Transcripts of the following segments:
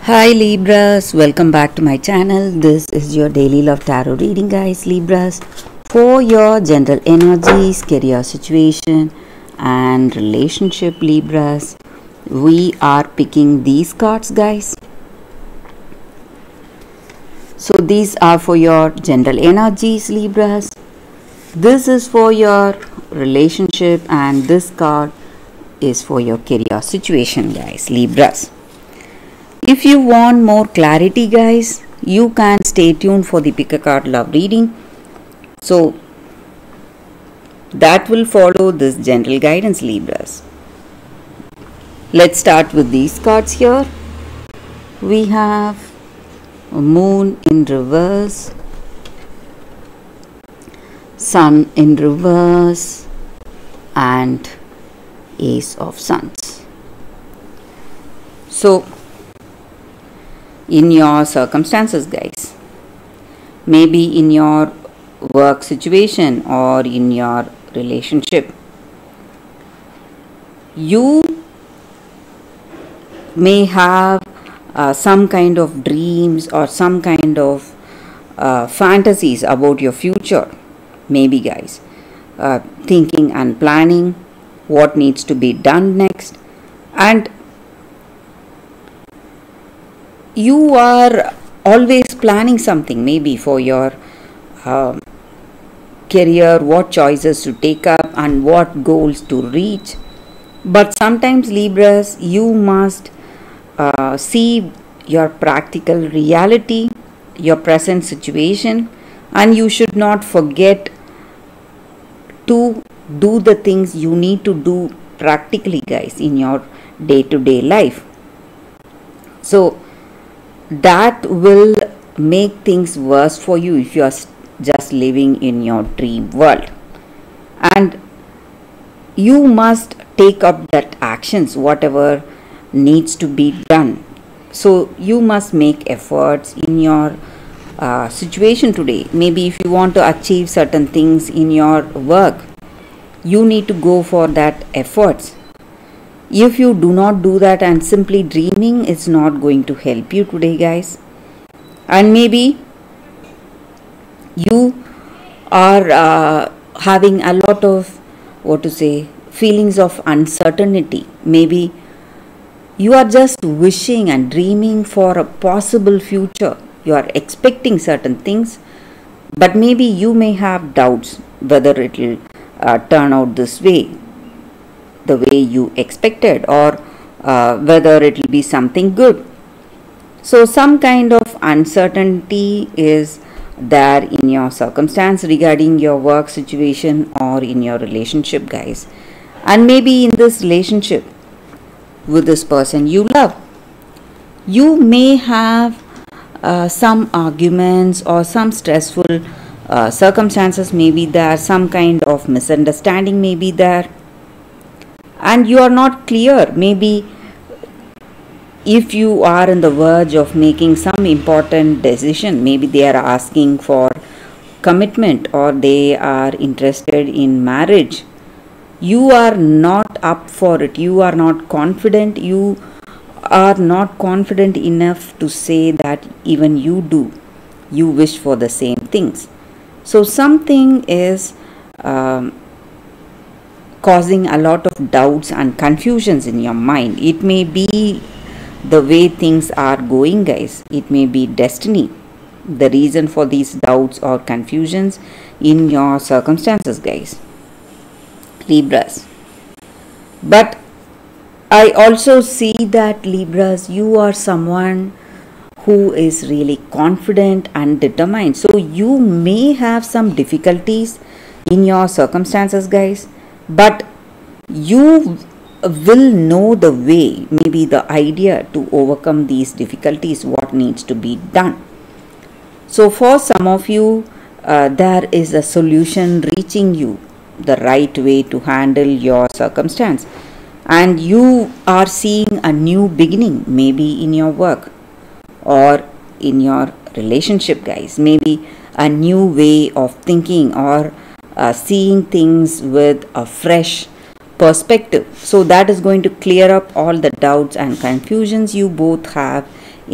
Hi Libras, welcome back to my channel. This is your daily love tarot reading, guys. Libras, for your general energies, career situation and relationship. Libras, we are picking these cards, guys. So these are for your general energies, Libras. This is for your relationship and this card is for your career situation, guys. Libras, if you want more clarity, guys, you can stay tuned for the pick a card love reading. So that will follow this general guidance, Libras. Let's start with these cards here. We have Moon in reverse, Sun in reverse, and Ace of Suns. So in your circumstances, guys, maybe in your work situation or in your relationship, you may have some kind of dreams or some kind of fantasies about your future, maybe, guys, thinking and planning what needs to be done next, and you are always planning something, maybe for your career, what choices to take up and what goals to reach. But sometimes, Libras, you must see your practical reality, your present situation, and you should not forget to do the things you need to do practically, guys, in your day-to-day life. So that will make things worse for you if you are just living in your dream world, and you must take up that actions whatever needs to be done. So you must make efforts in your situation today. Maybe if you want to achieve certain things in your work, you need to go for that efforts. If you do not do that and simply dreaming, it's not going to help you today, guys. And maybe you are having a lot of, feelings of uncertainty. Maybe you are just wishing and dreaming for a possible future. You are expecting certain things, but maybe you may have doubts whether it will turn out this way, the way you expected, or whether it will be something good. So some kind of uncertainty is there in your circumstance regarding your work situation or in your relationship, guys. And maybe in this relationship with this person you love, you may have some arguments or some stressful circumstances. Maybe there some kind of misunderstanding may be there, and you are not clear. Maybe if you are on the verge of making some important decision, maybe they are asking for commitment or they are interested in marriage, you are not up for it, you are not confident, you are not confident enough to say that even you do, you wish for the same things. So something is causing a lot of doubts and confusions in your mind. It may be the way things are going, guys. It may be destiny, the reason for these doubts or confusions in your circumstances, guys, Libras. But I also see that, Libras, you are someone who is really confident and determined. So you may have some difficulties in your circumstances, guys, but you will know the way, maybe the idea to overcome these difficulties, what needs to be done. So for some of you, there is a solution reaching you, the right way to handle your circumstance, and you are seeing a new beginning, maybe in your work or in your relationship, guys. Maybe a new way of thinking or seeing things with a fresh perspective. So that is going to clear up all the doubts and confusions you both have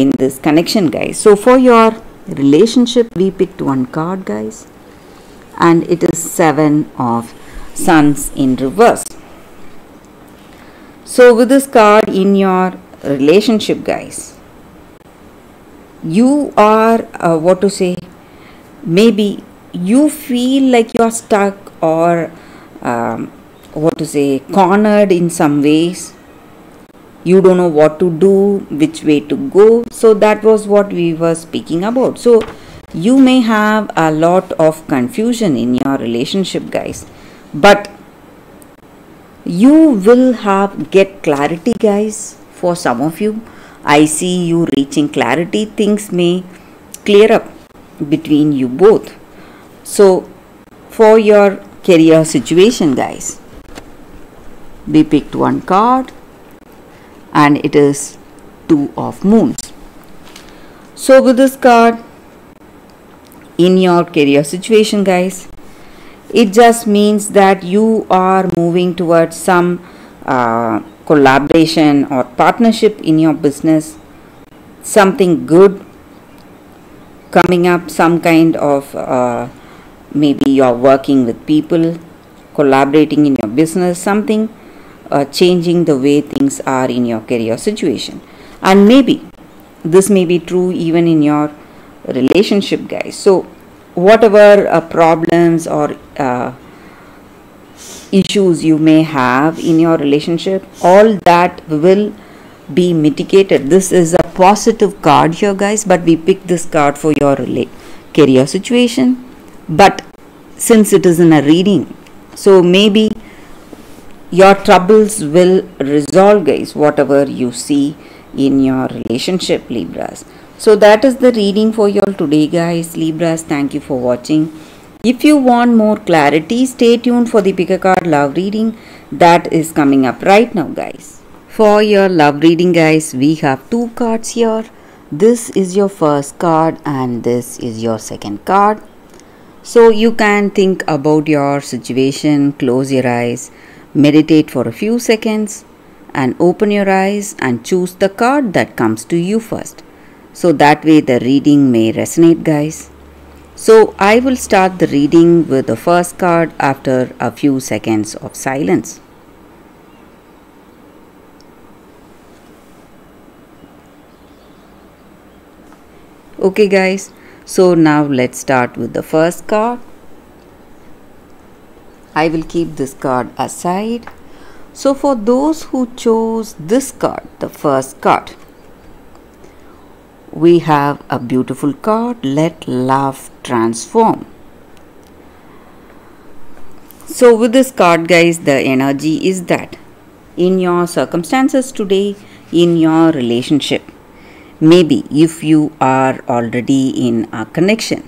in this connection, guys. So for your relationship, we picked one card, guys, and it is Seven of Suns in reverse. So with this card in your relationship, guys, you are maybe you feel like you are stuck or cornered in some ways. You don't know what to do, which way to go. So that was what we were speaking about. So you may have a lot of confusion in your relationship, guys, but you will get clarity, guys. For some of you, I see you reaching clarity. Things may clear up between you both. So for your career situation, guys, we picked one card and it is Two of Moons. So with this card in your career situation, guys, it just means that you are moving towards some collaboration or partnership in your business, something good coming up, some kind of maybe you're working with people, collaborating in your business, something changing the way things are in your career situation. And maybe this may be true even in your relationship, guys. So whatever problems or issues you may have in your relationship, all that will be mitigated. This is a positive card here, guys, but we picked this card for your career situation. But since it is in a reading, so maybe your troubles will resolve, guys, whatever you see in your relationship, Libras. So that is the reading for you all today, guys. Libras, thank you for watching. If you want more clarity, stay tuned for the Pick a Card love reading that is coming up right now, guys. For your love reading, guys, we have two cards here. This is your first card and this is your second card. So you can think about your situation, close your eyes, meditate for a few seconds and open your eyes and choose the card that comes to you first. So that way the reading may resonate, guys. So I will start the reading with the first card after a few seconds of silence. Okay, guys. So now let's start with the first card. I will keep this card aside. So for those who chose this card, the first card, we have a beautiful card, Let Love Transform. So with this card, guys, the energy is that in your circumstances today, in your relationship, maybe if you are already in a connection,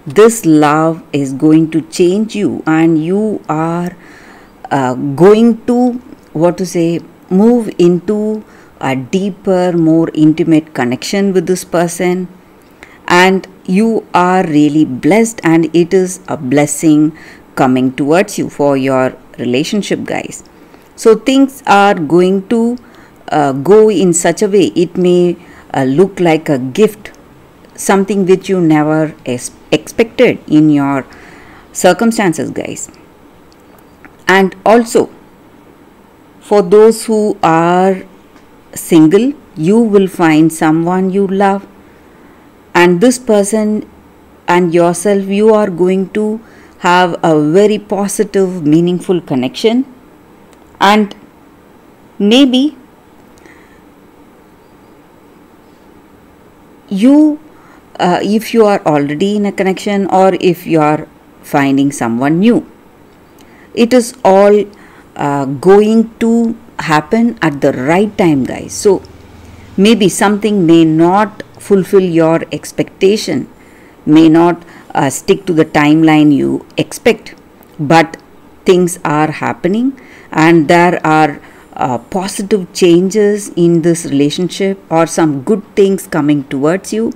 this love is going to change you and you are going to move into a deeper, more intimate connection with this person, and you are really blessed and it is a blessing coming towards you for your relationship, guys. So things are going to go in such a way, it may look like a gift, something which you never expected in your circumstances, guys. And also for those who are single, you will find someone you love, and this person and yourself, you are going to have a very positive, meaningful connection. And maybe you if you are already in a connection or if you are finding someone new, it is all going to happen at the right time, guys. So maybe something may not fulfill your expectation, may not stick to the timeline you expect, but things are happening and there are positive changes in this relationship or some good things coming towards you,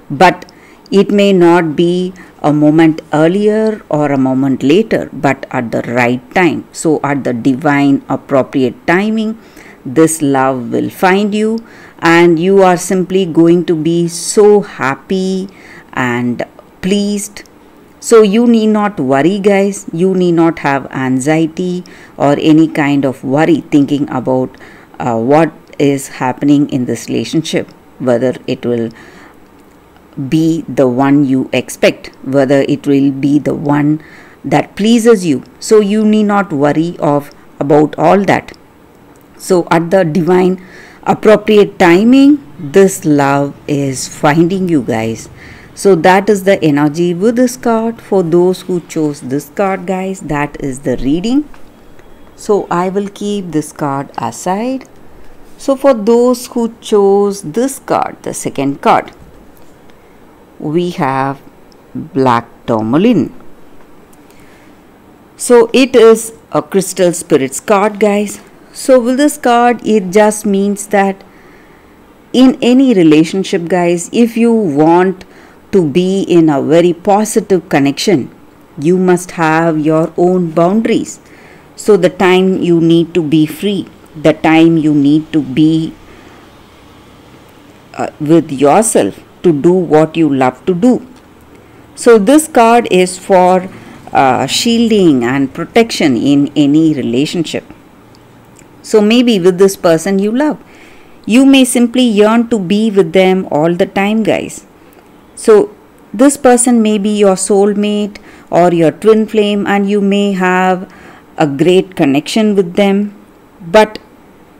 but it may not be a moment earlier or a moment later, but at the right time. So at the divine appropriate timing, this love will find you, and you are simply going to be so happy and pleased. So you need not worry, guys. You need not have anxiety or any kind of worry thinking about what is happening in this relationship, whether it will be the one you expect, whether it will be the one that pleases you. So you need not worry about all that. So at the divine appropriate timing, this love is finding you, guys. So that is the energy with this card. For those who chose this card, guys, that is the reading. So I will keep this card aside. So for those who chose this card, the second card, we have Black Tourmaline. So it is a crystal spirits card, guys. So with this card, it just means that in any relationship, guys, if you want to be in a very positive connection, you must have your own boundaries. So the time you need to be free, the time you need to be with yourself to do what you love to do. So this card is for shielding and protection in any relationship. So maybe with this person you love, you may simply yearn to be with them all the time, guys. So this person may be your soulmate or your twin flame, and you may have a great connection with them, but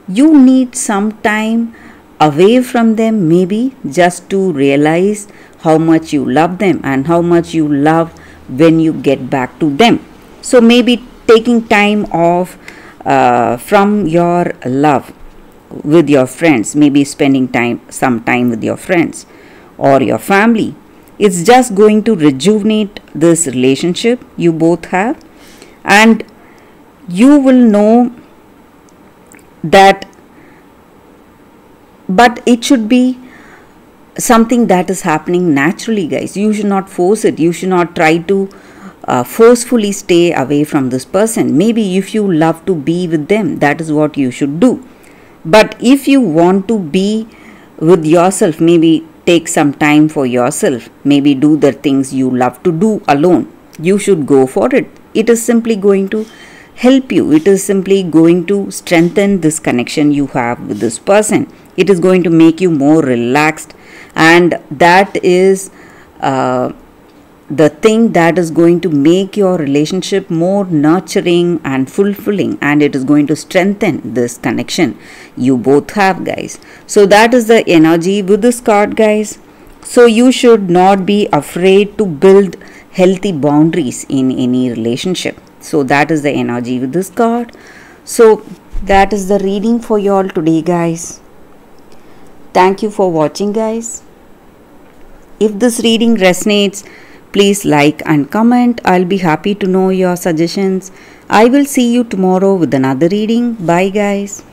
you need some time away from them, maybe just to realize how much you love them and how much you love when you get back to them. So maybe taking time off from your love with your friends, maybe spending some time with your friends or your family. It's just going to rejuvenate this relationship you both have, and you will know that. But it should be something that is happening naturally, guys. You should not force it. You should not try to forcefully stay away from this person. Maybe if you love to be with them, that is what you should do. But if you want to be with yourself, maybe take some time for yourself, maybe do the things you love to do alone, you should go for it. It is simply going to help you. It is simply going to strengthen this connection you have with this person. It is going to make you more relaxed, and that is the thing that is going to make your relationship more nurturing and fulfilling, and it is going to strengthen this connection you both have, guys. So that is the energy with this card, guys. So you should not be afraid to build healthy boundaries in any relationship. So that is the energy with this card. So that is the reading for you all today, guys. Thank you for watching, guys. If this reading resonates, please like and comment. I'll be happy to know your suggestions. I will see you tomorrow with another reading. Bye, guys.